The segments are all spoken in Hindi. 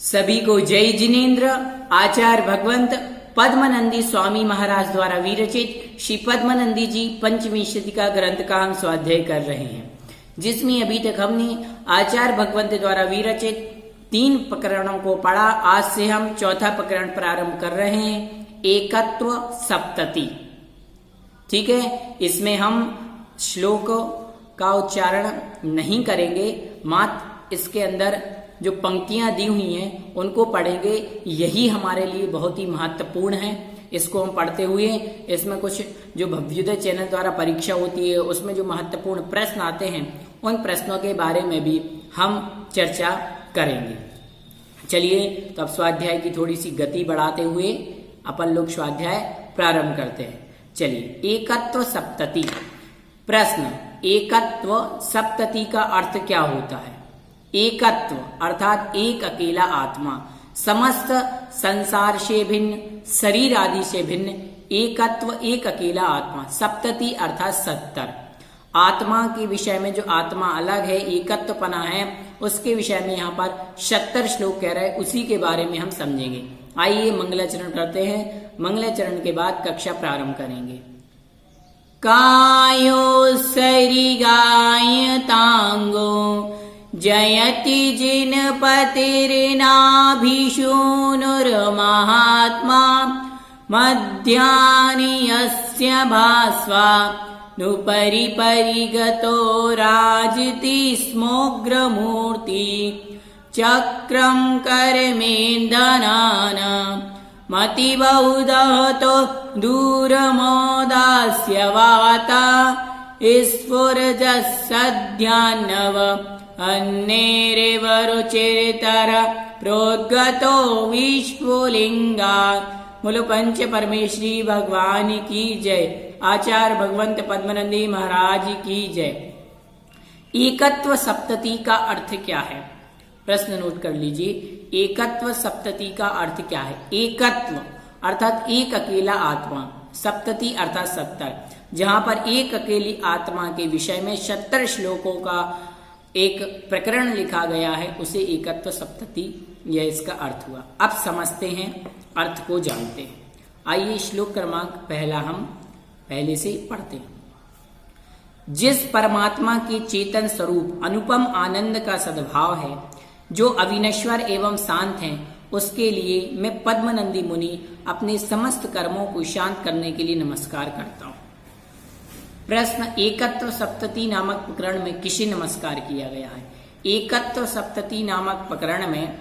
सभी को जय जिनेन्द्र। आचार्य भगवंत पद्मनंदी स्वामी महाराज द्वारा विरचित श्री पद्मनंदी जी पंचमी शती का ग्रंथ का हम स्वाध्याय कर रहे हैं, जिसमें अभी तक हमने आचार्य भगवंत द्वारा विरचित 3 प्रकरणों को पढ़ा। आज से हम चौथा प्रकरण प्रारंभ कर रहे हैं, एकत्व सप्तति। ठीक है, इसमें हम श्लोक का उच्चारण नहीं करेंगे, मात्र इसके अंदर जो पंक्तियां दी हुई हैं उनको पढ़ेंगे। यही हमारे लिए बहुत ही महत्वपूर्ण है। इसको हम पढ़ते हुए इसमें कुछ जो भव्योदय चैनल द्वारा परीक्षा होती है उसमें जो महत्वपूर्ण प्रश्न आते हैं उन प्रश्नों के बारे में भी हम चर्चा करेंगे। चलिए, तो अब स्वाध्याय की थोड़ी सी गति बढ़ाते हुए अपन लोग स्वाध्याय प्रारंभ करते हैं। चलिए, एकत्व सप्तति। प्रश्न, एकत्व सप्तति का अर्थ क्या होता है? एकत्व अर्थात एक अकेला आत्मा, समस्त संसार से भिन्न, शरीर आदि से भिन्न, एकत्व एक अकेला आत्मा। सप्तति अर्थात 70। आत्मा के विषय में जो आत्मा अलग है, एकत्वपना है, उसके विषय में यहाँ पर 70 श्लोक कह रहे हैं, उसी के बारे में हम समझेंगे। आइए मंगलाचरण करते हैं, मंगलाचरण के बाद कक्षा प्रारंभ करेंगे। कायो सरिगायतांगो जयति जिनपतिर्नाभिशूनुर्महात्मा मध्यानि यस्य भास्वा नुपरि परिगतो राजति स्मोग्रमूर्ति चक्रं कर्मेन्दनान मतिबहुदहतो दूरमोदास्य वाता स्फुरजसद्यान्नव अन्नेरेवरुचिरतर प्रोद्गतो विश्वलिंगात्। बोलो पंच परमेश्वरी भगवान की जय। आचार्य भगवंत पद्मनंदी महाराज की जय। एकत्व सप्तति का अर्थ क्या है? प्रश्न नोट कर लीजिए। एकत्व सप्तति का अर्थ क्या है? एकत्व अर्थात एक अकेला आत्मा, सप्तति अर्थात 70। जहां पर एक अकेली आत्मा के विषय में 70 श्लोकों का एक प्रकरण लिखा गया है, उसे एकत्व सप्तति, यह इसका अर्थ हुआ। अब समझते हैं, अर्थ को जानते हैं। आइए श्लोक क्रमांक पहला हम पहले से पढ़ते हैं। जिस परमात्मा के चेतन स्वरूप अनुपम आनंद का सद्भाव है, जो अविनश्वर एवं शांत है, उसके लिए मैं पद्मनंदी मुनि अपने समस्त कर्मों को शांत करने के लिए नमस्कार करता हूं। प्रश्न, एकत्व सप्तति नामक प्रकरण में किसे नमस्कार किया गया है? एकत्व सप्तति नामक प्रकरण में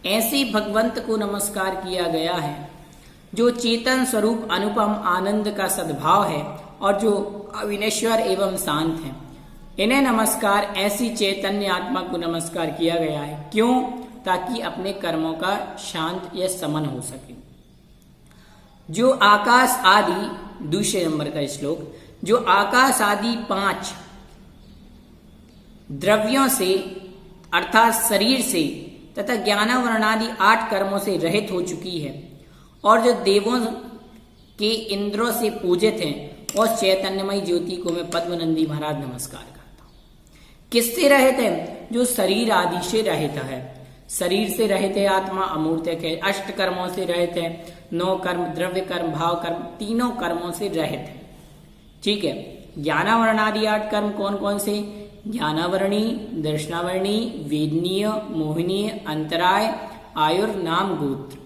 ऐसे भगवंत को नमस्कार किया गया है जो चेतन स्वरूप अनुपम आनंद का सद्भाव है और जो अविनश्वर एवं शांत है। इन्हें नमस्कार, ऐसी चैतन्य आत्मा को नमस्कार किया गया है। क्यों? ताकि अपने कर्मों का शांत या समन हो सके। जो आकाश आदि, दूसरे नंबर का श्लोक, जो आकाश आदि 5 द्रव्यों से अर्थात शरीर से तथा ज्ञानावरणादि 8 कर्मों से रहित हो चुकी है और जो देवों के इंद्रों से पूजित हैं, और चैतन्यमय ज्योति को मैं पद्मनंदी महाराज नमस्कार करता हूं। किससे रहित है? जो शरीर आदि से रहित है। शरीर से रहित है आत्मा, अमूर्त है। 8 कर्मों से रहित है, 9 कर्म, द्रव्य कर्म, भाव कर्म, तीनों कर्मों से रहित है। ठीक है। ज्ञानावरणादि 8 कर्म कौन कौन से? ज्ञानावरणी, दर्शनावरणी, वेदनीय, मोहनीय, अंतराय, आयुर, नाम, गोत्र,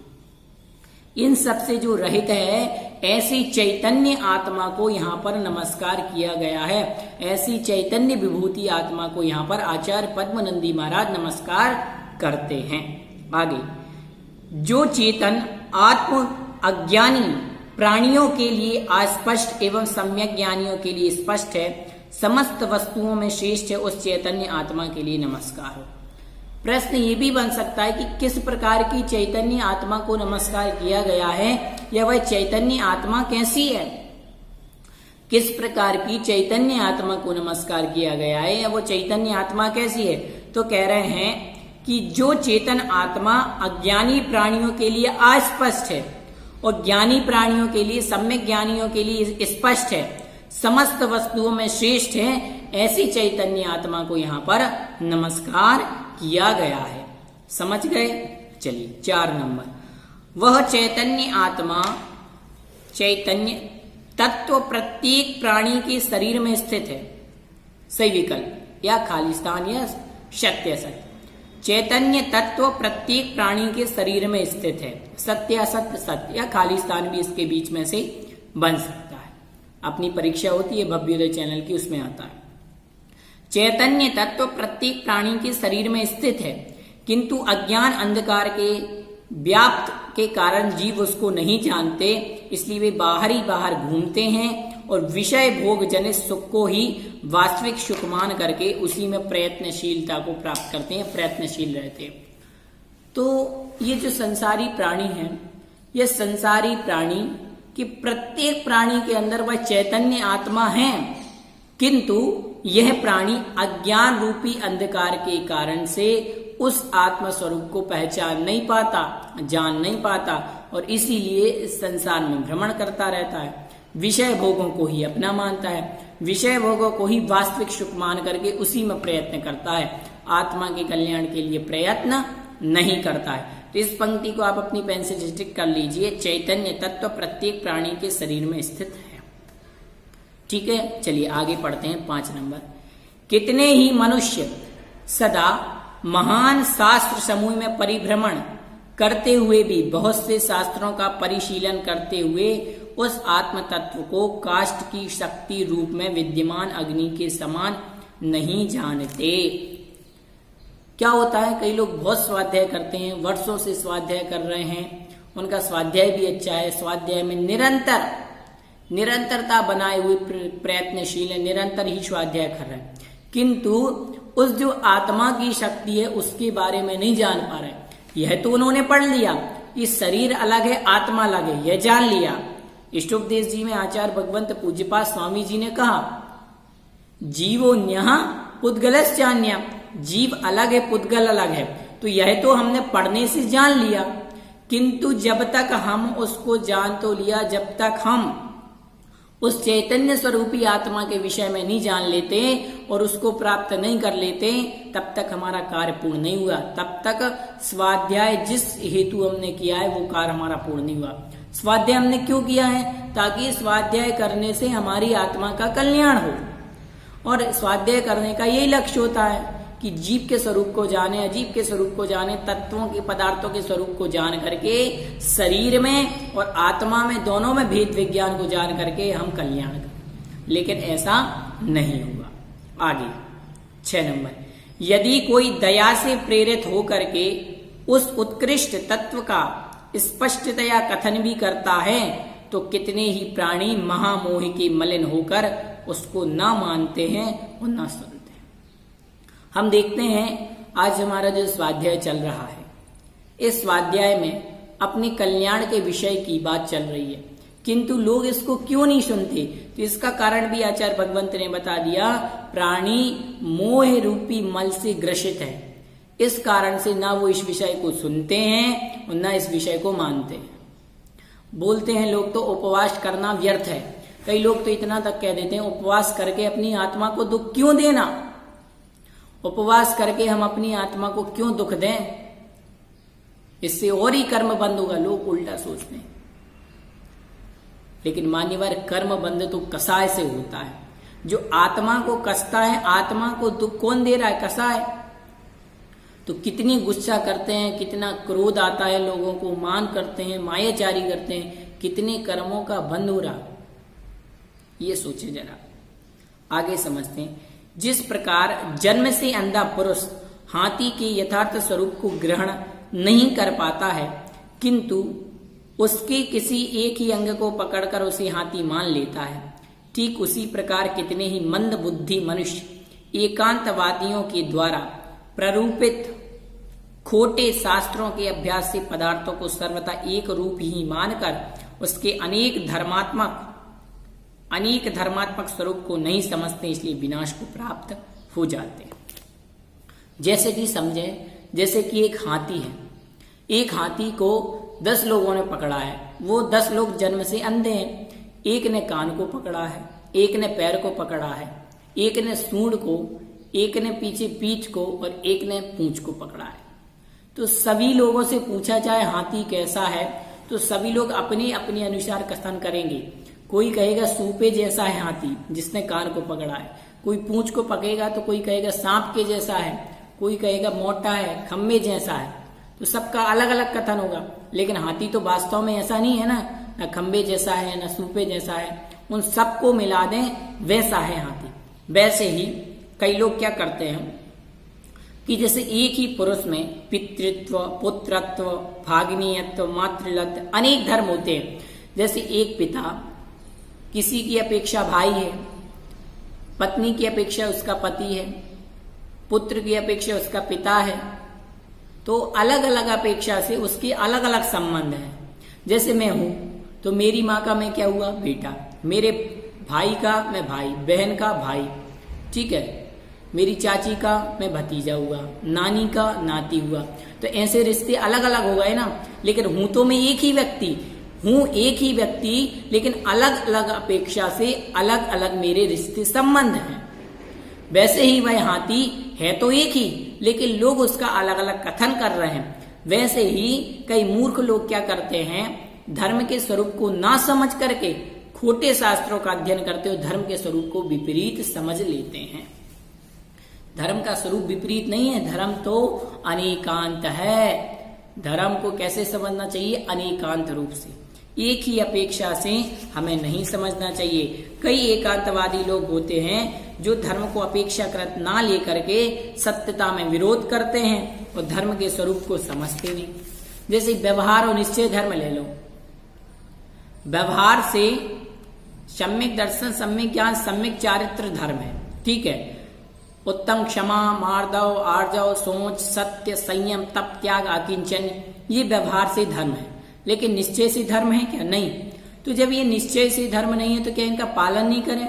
इन सब से जो रहित है, ऐसी चैतन्य आत्मा को यहाँ पर नमस्कार किया गया है। ऐसी चैतन्य विभूति आत्मा को यहाँ पर आचार्य पद्मनंदी महाराज नमस्कार करते हैं। आगे, जो चेतन आत्म अज्ञानी प्राणियों के लिए अस्पष्ट एवं सम्यक ज्ञानियों के लिए स्पष्ट है, समस्त वस्तुओं में श्रेष्ठ है, उस चैतन्य आत्मा के लिए नमस्कार हो। प्रश्न ये भी बन सकता है कि किस प्रकार की चैतन्य आत्मा को नमस्कार किया गया है, या वह चैतन्य आत्मा कैसी है? किस प्रकार की चैतन्य आत्मा को नमस्कार किया गया है, या वो चैतन्य आत्मा कैसी है? तो कह रहे हैं कि जो चेतन आत्मा अज्ञानी प्राणियों के लिए अस्पष्ट है और ज्ञानी प्राणियों के लिए, सम्यक ज्ञानियों के लिए स्पष्ट है, समस्त वस्तुओं में श्रेष्ठ है, ऐसी चैतन्य आत्मा को यहाँ पर नमस्कार किया गया है। समझ गए? चलिए 4 नंबर, वह चैतन्य आत्मा, चैतन्य तत्व प्रत्येक प्राणी के शरीर में स्थित है। सही विकल्प या खालिस्तान या सत्य असत्य। चैतन्य तत्व प्रत्येक प्राणी के शरीर में स्थित है। सत्य असत्य सत्य या खालिस्तान भी इसके बीच में से बन सकता है। अपनी परीक्षा होती है भव्योदय चैनल की, उसमें आता है। चैतन्य तत्व प्रत्येक प्राणी के शरीर में स्थित है, किंतु अज्ञान अंधकार के व्याप्त के कारण जीव उसको नहीं जानते, इसलिए वे बाहर ही बाहर घूमते हैं और विषय भोग जनित सुख को ही वास्तविक सुख मान करके उसी में प्रयत्नशीलता को प्राप्त करते हैं, प्रयत्नशील रहते हैं। तो ये जो संसारी प्राणी है, ये संसारी प्राणी कि प्रत्येक प्राणी के अंदर वह चैतन्य आत्मा है, किंतु यह प्राणी अज्ञान रूपी अंधकार के कारण से उस आत्म स्वरूप को पहचान नहीं पाता, जान नहीं पाता, और इसीलिए इस संसार में भ्रमण करता रहता है। विषय भोगों को ही अपना मानता है, विषय भोगों को ही वास्तविक सुख मान करके उसी में प्रयत्न करता है, आत्मा के कल्याण के लिए प्रयत्न नहीं करता है। तो इस पंक्ति को आप अपनी पेन से टिक कर लीजिए। चैतन्य तत्व प्रत्येक प्राणी के शरीर में स्थित है। ठीक है, चलिए आगे पढ़ते हैं 5 नंबर। कितने ही मनुष्य सदा महान शास्त्र समूह में परिभ्रमण करते हुए भी बहुत से शास्त्रों का परिशीलन करते हुए उस आत्म तत्व को काष्ठ की शक्ति रूप में विद्यमान अग्नि के समान नहीं जानते। क्या होता है, कई लोग बहुत स्वाध्याय करते हैं, वर्षों से स्वाध्याय कर रहे हैं, उनका स्वाध्याय भी अच्छा है, स्वाध्याय में निरंतरता बनाए हुए प्रयत्नशील है, निरंतर ही स्वाध्याय कर रहे हैं, किंतु उस जो आत्मा की शक्ति है उसके बारे में नहीं जान पा रहे। यह तो उन्होंने पढ़ लिया कि शरीर अलग है, आत्मा अलग है, यह जान लिया। इष्टोपदेश जी में आचार्य भगवंत पूज्यपाद स्वामी जी ने कहा, जीवो न्यः पुद्गलस्य चान्यः, जीव अलग है, पुद्गल अलग है। तो यह तो हमने पढ़ने से जान लिया, किंतु जब तक हम उसको जान तो लिया, जब तक हम उस चैतन्य स्वरूपी आत्मा के विषय में नहीं जान लेते और उसको प्राप्त नहीं कर लेते, तब तक हमारा कार्य पूर्ण नहीं हुआ। तब तक स्वाध्याय जिस हेतु हमने किया है वो कार्य हमारा पूर्ण नहीं हुआ। स्वाध्याय हमने क्यों किया है? ताकि स्वाध्याय करने से हमारी आत्मा का कल्याण हो, और स्वाध्याय करने का यही लक्ष्य होता है कि जीव के स्वरूप को जाने, अजीव के स्वरूप को जाने, तत्वों के पदार्थों के स्वरूप को जान करके शरीर में और आत्मा में दोनों में भेद विज्ञान को जान करके हम कल्याण करें। लेकिन ऐसा नहीं हुआ। आगे 6 नंबर, यदि कोई दया से प्रेरित हो करके उस उत्कृष्ट तत्व का स्पष्टतया कथन भी करता है, तो कितने ही प्राणी महामोह के मलिन होकर उसको ना मानते हैं और ना सुनते हैं। हम देखते हैं आज हमारा जो स्वाध्याय चल रहा है, इस स्वाध्याय में अपने कल्याण के विषय की बात चल रही है, किंतु लोग इसको क्यों नहीं सुनते? तो इसका कारण भी आचार्य भगवंत ने बता दिया। प्राणी मोह रूपी मल से ग्रसित है, इस कारण से ना वो इस विषय को सुनते हैं और ना इस विषय को मानते हैं। बोलते हैं लोग तो उपवास करना व्यर्थ है। कई लोग तो इतना तक कह देते हैं, उपवास करके अपनी आत्मा को दुख क्यों देना, उपवास करके हम अपनी आत्मा को क्यों दुख दें, इससे और ही कर्म बंद होगा। लोग उल्टा सोचते हैं। लेकिन मान्यवर, कर्म बंद तो कसाय से होता है। जो आत्मा को कसता है, आत्मा को दुख कौन दे रहा है? कसाय। तो कितनी गुस्सा करते हैं, कितना क्रोध आता है लोगों को, मान करते हैं, मायाचारी करते हैं, कितने कर्मों का बंद हो रहा, ये सोचे जरा। आगे समझते हैं। जिस प्रकार जन्म से अंधा पुरुष हाथी के यथार्थ स्वरूप को ग्रहण नहीं कर पाता है, किंतु उसके किसी एक ही अंग को पकड़कर उसे हाथी मान लेता है, ठीक उसी प्रकार कितने ही मंद बुद्धि मनुष्य एकांतवादियों के द्वारा प्ररूपित खोटे शास्त्रों के अभ्यास से पदार्थों को सर्वथा एक रूप ही मानकर उसके अनेक धर्मात्मक स्वरूप को नहीं समझते, इसलिए विनाश को प्राप्त हो जाते हैं। जैसे कि समझे, जैसे कि एक हाथी है, एक हाथी को 10 लोगों ने पकड़ा है। वो 10 लोग जन्म से अंधे हैं। एक ने कान को पकड़ा है, एक ने पैर को पकड़ा है, एक ने सूंड को, एक ने पीछे पीठ को और एक ने पूंछ को पकड़ा है। तो सभी लोगों से पूछा जाए हाथी कैसा है, तो सभी लोग अपने अपने अनुसार कथन करेंगे। कोई कहेगा सूपे जैसा है हाथी जिसने कान को पकड़ा है, कोई पूंछ को पकड़ेगा तो कोई कहेगा सांप के जैसा है, कोई कहेगा मोटा है, खम्बे जैसा है। तो सबका अलग अलग कथन होगा, लेकिन हाथी तो वास्तव में ऐसा नहीं है ना खम्बे जैसा है ना सूपे जैसा है, उन सबको मिला दें वैसा है हाथी। वैसे ही कई लोग क्या करते हैं कि जैसे एक ही पुरुष में पितृत्व, पुत्रत्व, भाग्नीयत्व, मातृत्व अनेक धर्म होते हैं। जैसे एक पिता किसी की अपेक्षा भाई है, पत्नी की अपेक्षा उसका पति है, पुत्र की अपेक्षा उसका पिता है, तो अलग अलग अपेक्षा से उसके अलग अलग संबंध हैं। जैसे मैं हूं तो मेरी माँ का मैं क्या हुआ बेटा, मेरे भाई का मैं भाई, बहन का भाई, ठीक है, मेरी चाची का मैं भतीजा हुआ, नानी का नाती हुआ। तो ऐसे रिश्ते अलग अलग हो गए ना, लेकिन हूं तो मैं एक ही व्यक्ति हूं, एक ही व्यक्ति, लेकिन अलग अलग अपेक्षा से अलग अलग मेरे रिश्ते संबंध हैं। वैसे ही वह हाथी है तो एक ही, लेकिन लोग उसका अलग अलग कथन कर रहे हैं। वैसे ही कई मूर्ख लोग क्या करते हैं, धर्म के स्वरूप को ना समझ करके खोटे शास्त्रों का अध्ययन करते हुए धर्म के स्वरूप को विपरीत समझ लेते हैं। धर्म का स्वरूप विपरीत नहीं है, धर्म तो अनेकांत है। धर्म को कैसे समझना चाहिए, अनेकांत रूप से, एक ही अपेक्षा से हमें नहीं समझना चाहिए। कई एकांतवादी लोग होते हैं जो धर्म को अपेक्षाकृत ना लेकर के सत्यता में विरोध करते हैं और धर्म के स्वरूप को समझते नहीं। जैसे व्यवहार और निश्चय धर्म ले लो, व्यवहार से सम्यक दर्शन, सम्यक ज्ञान, सम्यक चारित्र धर्म है, ठीक है। उत्तम क्षमा, मार्दव, आर्जव, सोच, सत्य, संयम, तप, त्याग, आकिंचन, ये व्यवहार से धर्म है। लेकिन निश्चय से धर्म है क्या? नहीं। तो जब ये निश्चय से धर्म नहीं है तो क्या इनका पालन नहीं करें?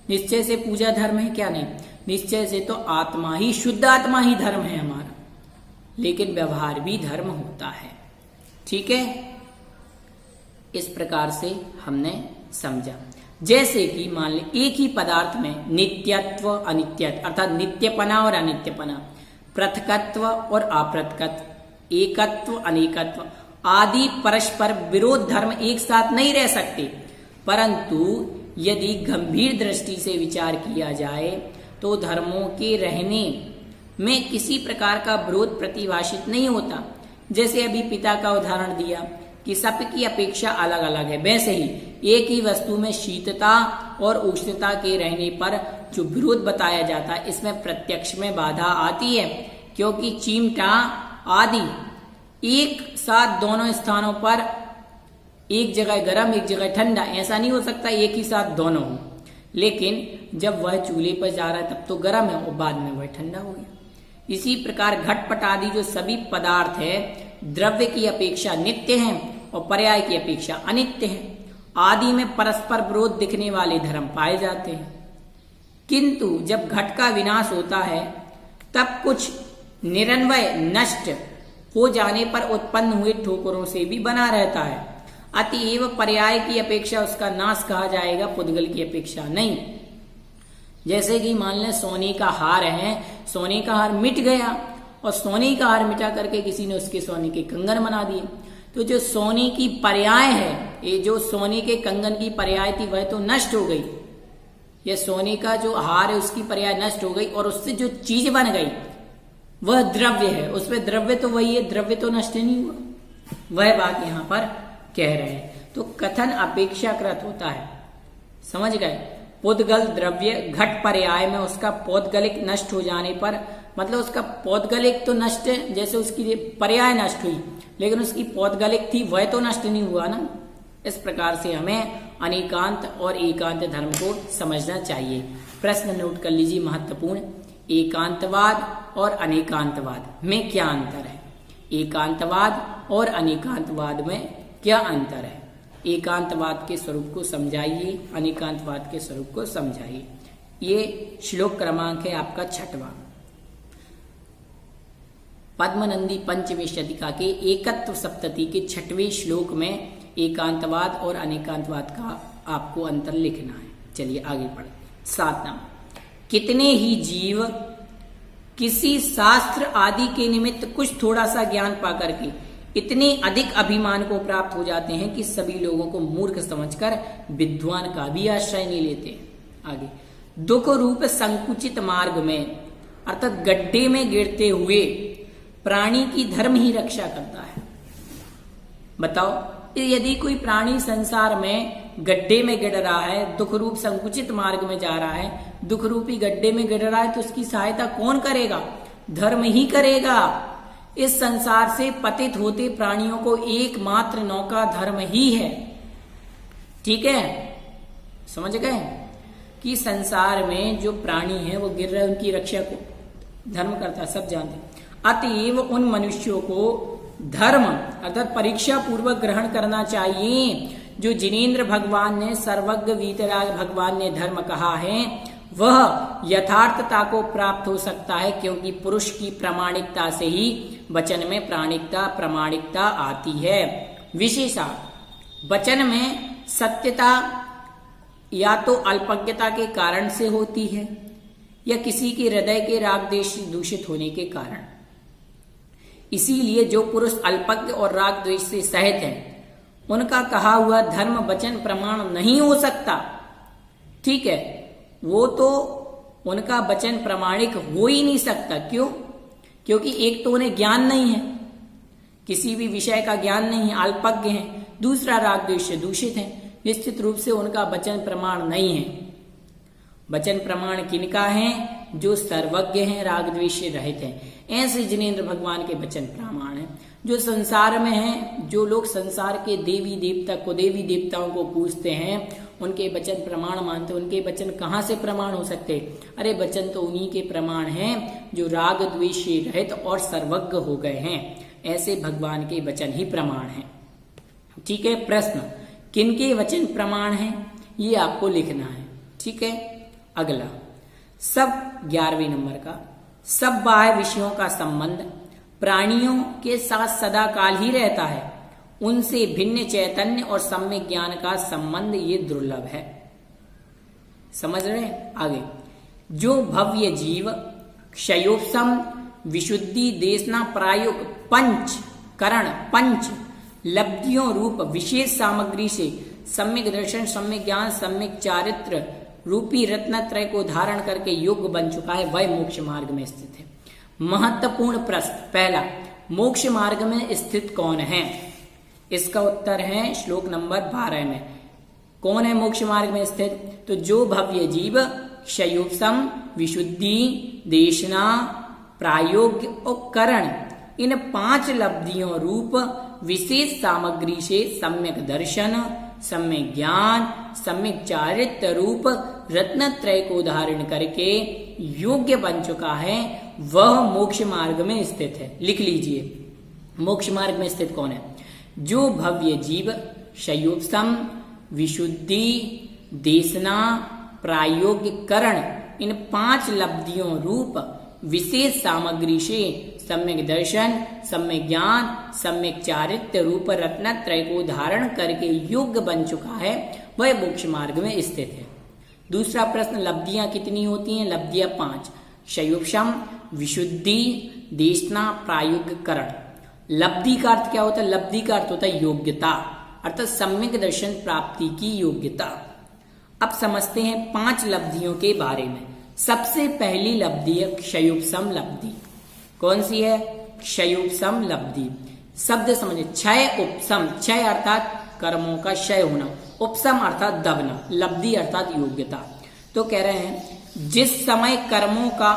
निश्चय से पूजा धर्म है क्या? नहीं। निश्चय से तो आत्मा ही, शुद्ध आत्मा ही धर्म है हमारा, लेकिन व्यवहार भी धर्म होता है, ठीक है। इस प्रकार से हमने समझा। जैसे कि मान लें एक ही पदार्थ में नित्यत्व, अनित्यत्व अर्थात नित्यपना और अनित्यपना, पृथकत्व और अपृथकत्व, एकत्व, अनेकत्व आदि परस्पर विरोध धर्म एक साथ नहीं रह सकते। परंतु यदि गंभीर दृष्टि से विचार किया जाए तो धर्मों के रहने में किसी प्रकार का विरोध प्रतिभाषित नहीं होता। जैसे अभी पिता का उदाहरण दिया कि सबकी अपेक्षा अलग अलग है, वैसे ही एक ही वस्तु में शीतता और उष्णता के रहने पर जो विरोध बताया जाता है, इसमें प्रत्यक्ष में बाधा आती है, क्योंकि चिमटा आदि एक साथ दोनों स्थानों पर, एक जगह गर्म एक जगह ठंडा, ऐसा नहीं हो सकता एक ही साथ दोनों हो। लेकिन जब वह चूल्हे पर जा रहा है तब तो गर्म है और बाद में वह ठंडा हो गया। इसी प्रकार घटपट आदि जो सभी पदार्थ है द्रव्य की अपेक्षा नित्य हैं और पर्याय की अपेक्षा अनित्य हैं। आदि में परस्पर विरोध दिखने वाले धर्म पाए जाते हैं, किंतु जब घट का विनाश होता है तब कुछ निरन्वय नष्ट हो जाने पर उत्पन्न हुए ठोकरों से भी बना रहता है। अतएव पर्याय की अपेक्षा उसका नाश कहा जाएगा, पुद्गल की अपेक्षा नहीं। जैसे कि मान लें सोने का हार है, सोने का हार मिट गया और सोने का हार मिटा करके किसी ने उसके सोने के कंगन बना दिए, तो जो सोने की पर्याय है, ये जो सोने के कंगन की पर्याय थी वह तो नष्ट हो गई। यह सोने का जो हार है उसकी पर्याय नष्ट हो गई और उससे जो चीज बन गई वह द्रव्य है, उसमें द्रव्य तो वही है, द्रव्य तो नष्ट नहीं हुआ। वह बात यहाँ पर कह रहे हैं। तो कथन अपेक्षाकृत होता है, समझ गए। पौद्गल द्रव्य घट पर्याय में उसका पौद्गलिक नष्ट हो जाने पर, मतलब उसका पौद्गलिक तो नष्ट, जैसे उसकी पर्याय नष्ट हुई लेकिन उसकी पौद्गलिक थी वह तो नष्ट नहीं हुआ ना। इस प्रकार से हमें अनेकांत और एकांत धर्म को समझना चाहिए। प्रश्न नोट कर लीजिए महत्वपूर्ण, एकांतवाद और अनेकांतवाद में क्या अंतर है? एकांतवाद और अनेकांतवाद में क्या अंतर है? एकांतवाद के स्वरूप को समझाइए, अनेकांतवाद के स्वरूप को समझाइए। ये श्लोक क्रमांक है आपका 6वां। पद्मनंदी पंचमी शतिका के एकत्व सप्तति के 6वें श्लोक में एकांतवाद और अनेकांतवाद का आपको अंतर लिखना है। चलिए आगे पढ़े। 7 नंबर, कितने ही जीव किसी शास्त्र आदि के निमित्त कुछ थोड़ा सा ज्ञान पा करके इतने अधिक अभिमान को प्राप्त हो जाते हैं कि सभी लोगों को मूर्ख समझकर विद्वान का भी आश्रय नहीं लेते। आगे, दुख रूप संकुचित मार्ग में अर्थात गड्ढे में गिरते हुए प्राणी की धर्म ही रक्षा करता है। बताओ, यदि कोई प्राणी संसार में गड्ढे में गिर रहा है, दुख रूप संकुचित मार्ग में जा रहा है, दुख रूपी गड्ढे में गिर रहा है, तो उसकी सहायता कौन करेगा? धर्म ही करेगा। इस संसार से पतित होते प्राणियों को एकमात्र नौका धर्म ही है। ठीक है, समझ गए कि संसार में जो प्राणी है वो गिर रहे, उनकी रक्षा को धर्म करता है, सब जानते हैं। अतएव उन मनुष्यों को धर्म अर्थात परीक्षा पूर्वक ग्रहण करना चाहिए। जो जिनेन्द्र भगवान ने, सर्वज्ञ वीतराग भगवान ने धर्म कहा है, वह यथार्थता को प्राप्त हो सकता है, क्योंकि पुरुष की प्रामाणिकता से ही वचन में प्रामाणिकता आती है। विशेषा, वचन में सत्यता या तो अल्पज्ञता के कारण से होती है या किसी के हृदय के राग द्वेष दूषित होने के कारण। इसीलिए जो पुरुष अल्पज्ञ और राग द्वेष से सहित है, उनका कहा हुआ धर्म वचन प्रमाण नहीं हो सकता। ठीक है, वो तो उनका वचन प्रमाणिक हो ही नहीं सकता। क्यों? क्योंकि एक तो उन्हें ज्ञान नहीं है, किसी भी विषय का ज्ञान नहीं है, अल्पज्ञ हैं। दूसरा, राग द्वेष से दूषित है, निश्चित रूप से उनका वचन प्रमाण नहीं है। वचन प्रमाण किनका है? जो सर्वज्ञ हैं, राग द्वेष से रहित हैं। ऐसे जिनेन्द्र भगवान के वचन प्रमाण है। जो संसार में हैं, जो लोग संसार के देवी देवताओं को पूजते हैं, उनके वचन प्रमाण मानते, उनके वचन कहाँ से प्रमाण हो सकते? अरे वचन तो उन्हीं के प्रमाण हैं जो राग द्वेष से रहित और सर्वज्ञ हो गए हैं। ऐसे भगवान के वचन ही प्रमाण हैं। ठीक है, प्रश्न, किनके वचन प्रमाण हैं, ये आपको लिखना है। ठीक है, अगला, सब 11वें नंबर का, सब बाह्य विषयों का संबंध प्राणियों के साथ सदा काल ही रहता है। उनसे भिन्न चैतन्य और सम्यक ज्ञान का संबंध ये दुर्लभ है। समझ रहे हैं? आगे, जो भव्य जीव क्षयोपशम विशुद्धि देशना प्रायोग पंच लब्धियों रूप विशेष सामग्री से सम्यक दर्शन, सम्यक ज्ञान, सम्यक चारित्र रूपी रत्नत्रय को धारण करके योग्य बन चुका है, वह मोक्ष मार्ग में स्थित है। महत्वपूर्ण प्रश्न, पहला, मोक्ष मार्ग में स्थित कौन है? इसका उत्तर है श्लोक नंबर 12 में। कौन है मोक्ष मार्ग में स्थित? तो जो भव्य जीव क्षयोपशम विशुद्धि देशना प्रायोग्य और करण, इन 5 लब्धियों रूप विशेष सामग्री से सम्यक दर्शन, सम्यक ज्ञान, सम्यक चारित्र रूप रत्नत्रय को धारण करके योग्य बन चुका है, वह मोक्ष मार्ग में स्थित है। लिख लीजिए, मोक्ष मार्ग में स्थित कौन है? जो भव्य जीव क्षयोपशम विशुद्धि देशना प्रायोग्य करण, इन 5 लब्धियों रूप विशेष सामग्री से सम्यक दर्शन, सम्यक ज्ञान, सम्यक चारित्र रूप रत्नत्रय को धारण करके योग्य बन चुका है, वह मोक्ष मार्ग में स्थित है। दूसरा प्रश्न, लब्धियां कितनी होती हैं? लब्धियां 5, क्षयोपशम विशुद्धि देशना प्रायोग्य करण। लब्धि का अर्थ क्या होता है? लब्धि का अर्थ होता है योग्यता, अर्थात सम्यक दर्शन प्राप्ति की योग्यता। अब समझते हैं 5 लब्धियों के बारे में। सबसे पहली लब्धि है क्षयोपशम लब्धि। कौन सी है? क्षयोपशम लब्धि। शब्द समझे, क्षय उपशम, क्षय अर्थात कर्मों का क्षय होना, उपशम अर्थात दबना, लब्धि अर्थात योग्यता। तो कह रहे हैं जिस समय कर्मों का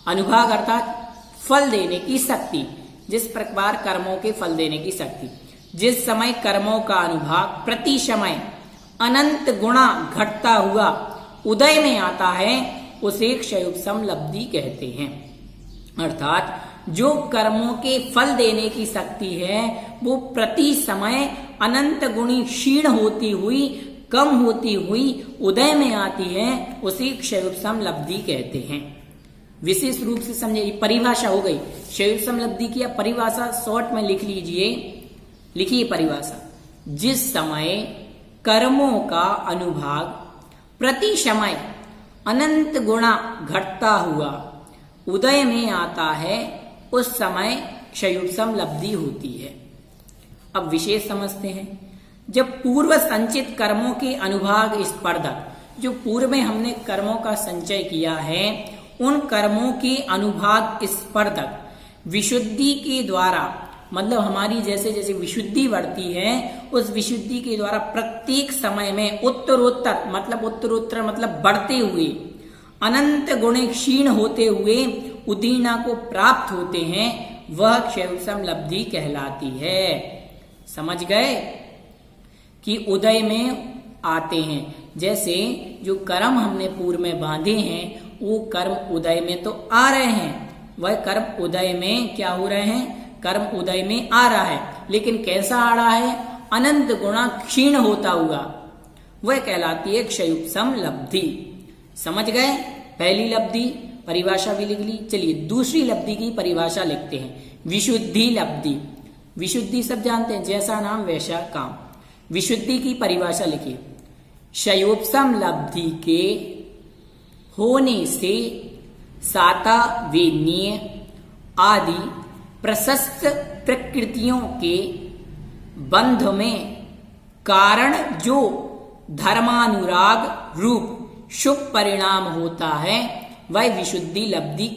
अनुभाग अर्थात फल देने की शक्ति, जिस प्रकार कर्मों के फल देने की शक्ति, जिस समय कर्मों का अनुभाग प्रति समय अनंत गुणा घटता हुआ उदय में आता है, उसे क्षयोपशम लब्धि कहते हैं। अर्थात जो कर्मों के फल देने की शक्ति है वो प्रति समय अनंत गुणी क्षीण होती हुई, कम होती हुई उदय में आती है, उसे क्षयोपशम लब्धि कहते हैं। विशेष रूप से समझे, परिभाषा हो गई क्षयोपशम लब्धि की। परिभाषा शॉर्ट में लिख लीजिए, लिखिए परिभाषा, जिस समय कर्मों का अनुभाग प्रति समय अनंत गुणा घटता हुआ उदय में आता है उस समय क्षयोपम लब्धि होती है। अब विशेष समझते हैं। जब पूर्व संचित कर्मों के अनुभाग स्पर्धक, जो पूर्व में हमने कर्मों का संचय किया है, उन कर्मों के अनुभाग स्पर्धक विशुद्धि के द्वारा, मतलब हमारी जैसे जैसे विशुद्धि बढ़ती है, उस विशुद्धि के द्वारा प्रत्येक समय में उत्तरोत्तर मतलब बढ़ते हुए, अनंत गुण क्षीण होते हुए उदीना को प्राप्त होते हैं, वह क्षयोपम लब्धि कहलाती है। समझ गए कि उदय में आते हैं। जैसे जो कर्म हमने पूर्व में बांधे हैं, वो कर्म उदय में तो आ रहे हैं, वह कर्म उदय में क्या हो रहे हैं, कर्म उदय में आ रहा है, लेकिन कैसा आ रहा है, अनंत गुणा क्षीण होता हुआ, वह कहलाती है क्षयोपम लब्धि। समझ गए? पहली लब्धि परिभाषा भी लिख ली। चलिए दूसरी लब्धि की परिभाषा लिखते हैं। विशुद्धि लब्धि। विशुद्धि सब जानते हैं, जैसा नाम वैसा काम। विशुद्धि की परिभाषा लिखिए। क्षयोपम लब्धि के होने से साता वेदनीय आदि प्रशस्त प्रकृतियों के बंध में कारण जो धर्मानुराग रूप शुभ परिणाम होता है, वह विशुद्धि लब्धि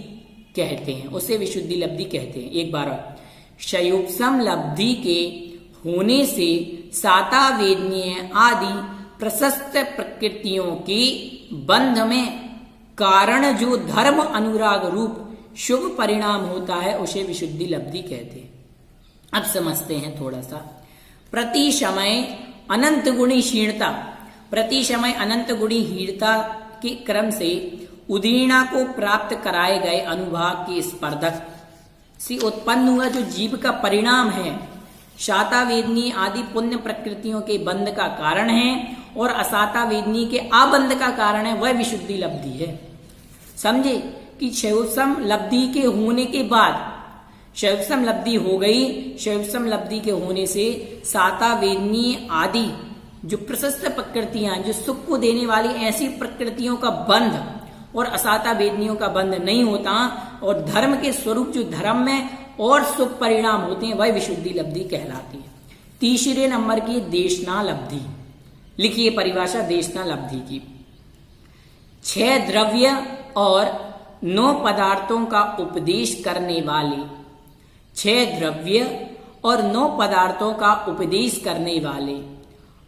कहते हैं, उसे विशुद्धि लब्धि कहते हैं। एक बार और, क्षयोपम लब्धि के होने से साता वेदनीय आदि प्रशस्त प्रकृतियों के बंध में कारण जो धर्म अनुराग रूप शुभ परिणाम होता है, उसे विशुद्धि लब्धि कहते हैं। अब समझते हैं थोड़ा सा। प्रति समय अनंत गुणी क्षीणता, प्रति समय अनंत गुणी हीनता के क्रम से उदीर्णा को प्राप्त कराए गए अनुभाग के स्पर्धक से उत्पन्न हुआ जो जीव का परिणाम है, शाता वेदनी आदि पुण्य प्रकृतियों के बंध का कारण है और असाता वेदनी के आबंध का कारण है, वह विशुद्धि लब्धि है। समझे कि क्षयोपम लब्धि के होने के बाद, क्षयोपम लब्धि हो गई, क्षयोपम लब्धि के होने से साता वेदनी आदि जो प्रशस्त प्रकृतियां, जो सुख को देने वाली ऐसी प्रकृतियों का बंध और असाता वेदनियों का बंध नहीं होता, और धर्म के स्वरूप जो धर्म में और शुभ परिणाम होते हैं, वह विशुद्धि लब्धि कहलाती है। तीसरे नंबर की देशना लब्धि। लिखिए परिभाषा देशना लब्धि की। 6 द्रव्य और 9 पदार्थों का उपदेश करने वाले, 6 द्रव्य और 9 पदार्थों का उपदेश करने वाले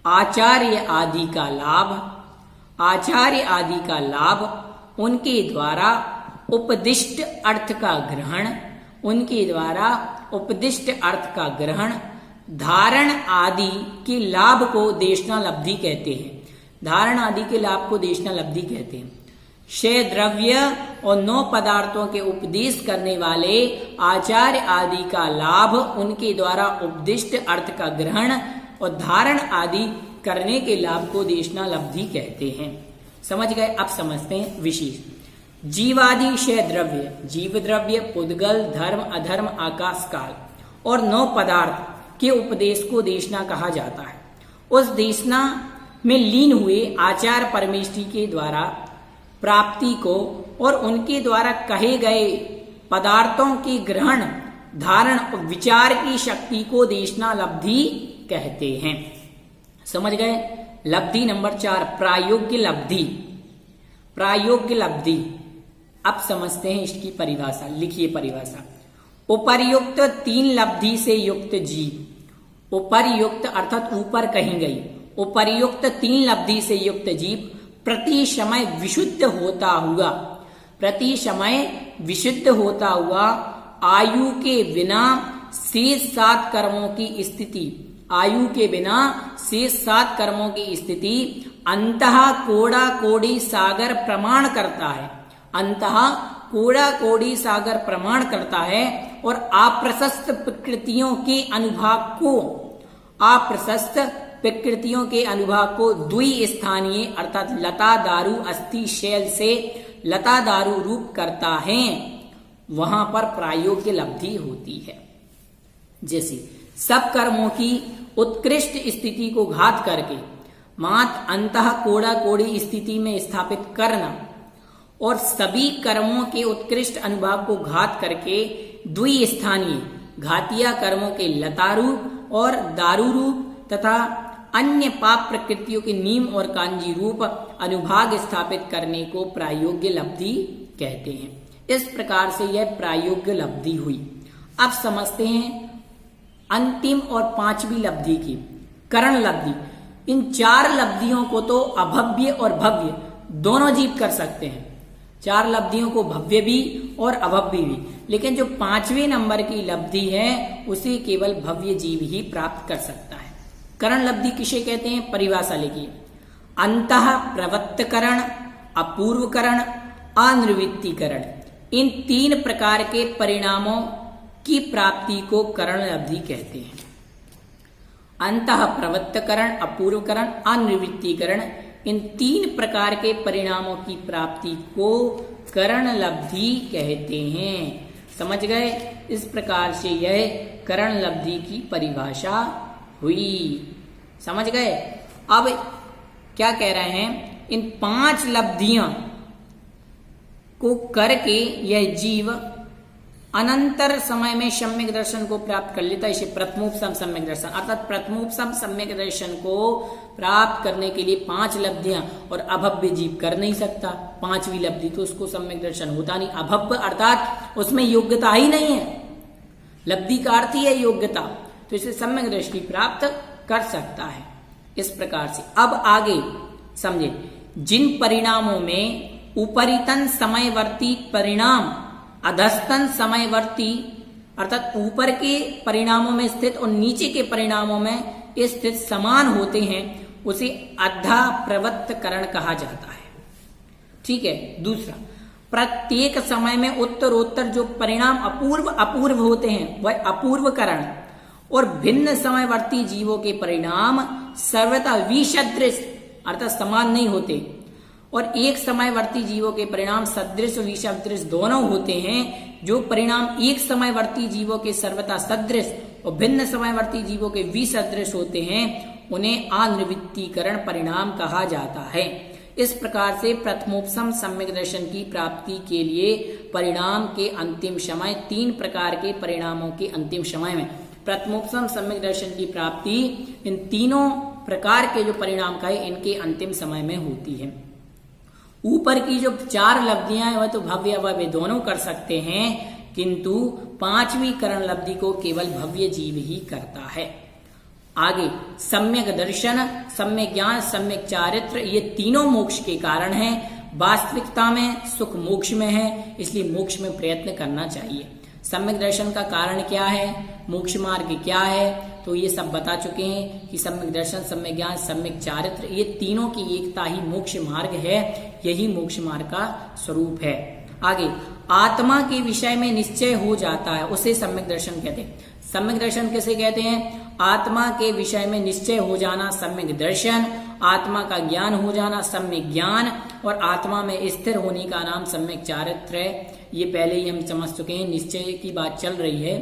आचार्य आदि का लाभ, आचार्य आदि का लाभ उनके द्वारा उपदिष्ट अर्थ का ग्रहण, उनके द्वारा उपदिष्ट अर्थ का ग्रहण, धारण आदि के लाभ को देशना लब्धि कहते हैं। धारण आदि के लाभ को देशना लब्धि कहते हैं। 6 द्रव्य और 9 पदार्थों के उपदेश करने वाले आचार्य आदि का लाभ, उनके द्वारा उपदिष्ट अर्थ का ग्रहण और धारण आदि करने के लाभ को देशना लब्धि कहते हैं। समझ गए? अब समझते हैं विशेष। जीवादि 6 द्रव्य, जीव द्रव्य, पुद्गल, धर्म, अधर्म, आकाश काल और 9 पदार्थ के उपदेश को देशना कहा जाता है। उस देशना में लीन हुए आचार्य परमेष्ठी के द्वारा प्राप्ति को और उनके द्वारा कहे गए पदार्थों के ग्रहण, धारण और विचार की शक्ति को देशना लब्धि कहते हैं। समझ गए? लब्धि नंबर 4 प्रायोग्य लब्धि। प्रायोग्य लब्धि। अब समझते हैं इसकी परिभाषा। लिखिए परिभाषा। उपर्युक्त 3 लब्धि से युक्त जीव, उपर्युक्त अर्थात ऊपर कहीं गई, उपर्युक्त 3 लब्धि से युक्त जीव प्रति समय विशुद्ध होता हुआ, प्रति समय विशुद्ध होता हुआ आयु के बिना शेष 7 कर्मों की स्थिति, आयु के बिना शेष 7 कर्मों की स्थिति अंतः कोड़ा कोड़ी सागर प्रमाण करता है, अंतः कोड़ा कोड़ी सागर प्रमाण करता है और अप्रशस्त प्रकृतियों के अनुभाग को, अप्रशस्त प्रकृतियों के अनुभाग को द्विस्थानीय अर्थात लता दारू अस्थि शैल से लता दारू रूप करता है, वहां पर प्रायोग्य लब्धि होती है। जैसे सब कर्मों की उत्कृष्ट स्थिति को घात करके मात्र अंतः कोड़ा कोड़ी स्थिति में स्थापित करना और सभी कर्मों के उत्कृष्ट अनुभाग को घात करके द्विस्थानीय घातिया कर्मों के लतारूप और दारू रूप तथा अन्य पाप प्रकृतियों के नीम और कांजी रूप अनुभाग स्थापित करने को प्रायोग्य लब्धि कहते हैं। इस प्रकार से यह प्रायोग्य लब्धि हुई। अब समझते हैं अंतिम और पांचवी लब्धि की, करण लब्धि। इन चार लब्धियों को तो अभव्य और भव्य दोनों जीव कर सकते हैं। चार लब्धियों को भव्य भी और अभव्य भी, लेकिन जो पांचवें नंबर की लब्धि है उसे केवल भव्य जीव ही प्राप्त कर सकता है। करण लब्धि किसे कहते हैं? परिभाषा लिखिए। अंतः प्रवृत्तकरण, अपूर्वकरण, अनिवृत्तिकरण, इन तीन प्रकार के परिणामों की प्राप्ति को करण लब्धि कहते हैं। अंतः प्रवृत्तकरण, अपूर्वकरण, अनिवृत्तिकरण, इन तीन प्रकार के परिणामों की प्राप्ति को करण लब्धि कहते हैं। समझ गए? इस प्रकार से यह करण लब्धि की परिभाषा हुई। समझ गए? अब क्या कह रहे हैं? इन पांच लब्धियां को करके यह जीव अनंतर समय में सम्यक दर्शन को प्राप्त कर लेता है। इसे प्रथमोपसम सम्यक दर्शन, अर्थात प्रथमोपसम सम्यक दर्शन को प्राप्त करने के लिए पांच लब्धियां और अभव्य जीव कर नहीं सकता। पांचवी लब्धि तो उसको सम्यक दर्शन होता नहीं। अभव्य अर्थात उसमें योग्यता ही नहीं है। लब्धि का अर्थ ही है योग्यता, तो इसे सम्यक दृष्टि प्राप्त कर सकता है। इस प्रकार से अब आगे समझे, जिन परिणामों में उपरितन समयवर्ती परिणाम अधस्तन समयवर्ती अर्थात ऊपर के परिणामों में स्थित और नीचे के परिणामों में स्थित समान होते हैं उसे अधा प्रवृत्तकरण कहा जाता है। ठीक है। दूसरा, प्रत्येक समय में उत्तरोत्तर जो परिणाम अपूर्व होते हैं वह अपूर्वकरण, और भिन्न समयवर्ती जीवों के परिणाम सर्वथा विसदृश अर्थात समान नहीं होते, और एक समयवर्ती जीवों के परिणाम सदृश और विसदृश दोनों होते हैं। जो परिणाम एक समयवर्ती जीवों के सर्वथा सदृश और भिन्न समयवर्ती जीवों के विसदृश होते हैं उन्हें अनिवृत्तिकरण परिणाम कहा जाता है। इस प्रकार से प्रथमोपसम सम्यक दर्शन की प्राप्ति के लिए परिणाम के अंतिम समय, तीन प्रकार के परिणामों के अंतिम समय में प्रथमोपसम सम्यक दर्शन की प्राप्ति इन तीनों प्रकार के जो परिणाम का है इनके अंतिम समय में होती है। ऊपर की जो चार लब्धियां हैं वह तो भव्य अभव्य दोनों कर सकते हैं, किंतु पांचवी करण लब्धि को केवल भव्य जीव ही करता है। आगे सम्यक दर्शन, सम्यक ज्ञान, सम्यक चारित्र, ये तीनों मोक्ष के कारण हैं। वास्तविकता में सुख मोक्ष में है, इसलिए मोक्ष में प्रयत्न करना चाहिए। सम्यक दर्शन का कारण क्या है, मोक्ष मार्ग क्या है, तो ये सब बता चुके हैं कि सम्यक दर्शन, सम्यक ज्ञान, सम्यक चारित्र, ये तीनों की एकता ही मोक्ष मार्ग है। यही मोक्ष मार्ग का स्वरूप है। आगे आत्मा के विषय में निश्चय हो जाता है उसे सम्यक दर्शन कहते हैं। सम्यक दर्शन किसे कहते हैं? आत्मा के विषय में निश्चय हो जाना सम्यक दर्शन, आत्मा का ज्ञान हो जाना सम्यक ज्ञान, और आत्मा में स्थिर होने का नाम सम्यक चारित्र है। ये पहले ही हम समझ चुके हैं। निश्चय की बात चल रही है।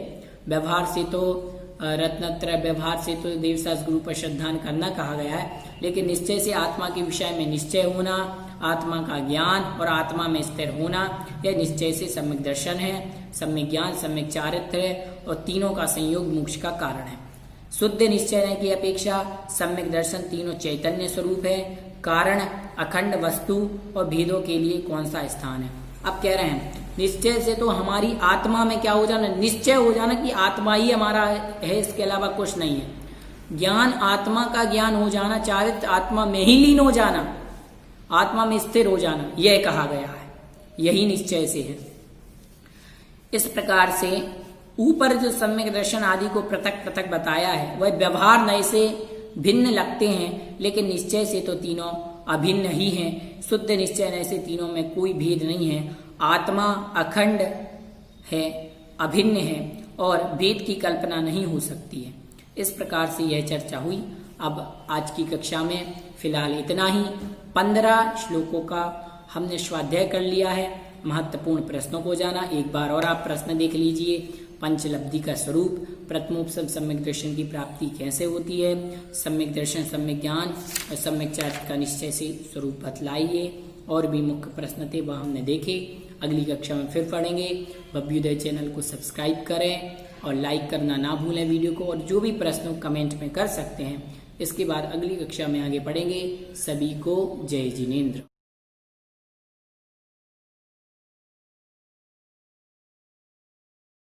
व्यवहार से तो रत्नत्रय, व्यवहार से तो देवशास्त्र गुरु पर श्रद्धान करना कहा गया है, लेकिन निश्चय से आत्मा के विषय में निश्चय होना, आत्मा का ज्ञान और आत्मा में स्थिर होना, यह निश्चय से सम्यक दर्शन है। सम्यक ज्ञान सम्यक चारित्र है और तीनों का संयोग मोक्ष का कारण है। शुद्ध निश्चय की अपेक्षा सम्यक दर्शन तीनों चैतन्य स्वरूप है। कारण अखंड वस्तु और भेदों के लिए कौन सा स्थान है? अब कह रहे हैं निश्चय से तो हमारी आत्मा में क्या हो जाना, निश्चय हो जाना कि आत्मा ही हमारा है, इसके अलावा कुछ नहीं है। ज्ञान आत्मा का ज्ञान हो जाना, चारित्र आत्मा में ही लीन हो जाना, आत्मा में स्थिर हो जाना, यह कहा गया है। यही निश्चय से है। इस प्रकार से ऊपर जो सम्यक दर्शन आदि को पृथक पृथक बताया है वह व्यवहार नए से भिन्न लगते हैं, लेकिन निश्चय से तो तीनों अभिन्न ही हैं। शुद्ध निश्चय नए से तीनों में कोई भेद नहीं है। आत्मा अखंड है, अभिन्न है और भेद की कल्पना नहीं हो सकती है। इस प्रकार से यह चर्चा हुई। अब आज की कक्षा में फिलहाल इतना ही। 15 श्लोकों का हमने स्वाध्याय कर लिया है। महत्वपूर्ण प्रश्नों को जाना। एक बार और आप प्रश्न देख लीजिए। पंचलब्धि का स्वरूप, प्रथमोपसम सम्यक दर्शन की प्राप्ति कैसे होती है, सम्यक दर्शन, सम्यक ज्ञान और सम्यक चारित्र का निश्चय से स्वरूप बतलाइए। और भी मुख्य प्रश्न थे वह हमने देखे। अगली कक्षा में फिर पढ़ेंगे। भव्योदय चैनल को सब्सक्राइब करें और लाइक करना ना भूलें वीडियो को, और जो भी प्रश्न कमेंट में कर सकते हैं। इसके बाद अगली कक्षा में आगे पढ़ेंगे। सभी को जय जिनेंद्र।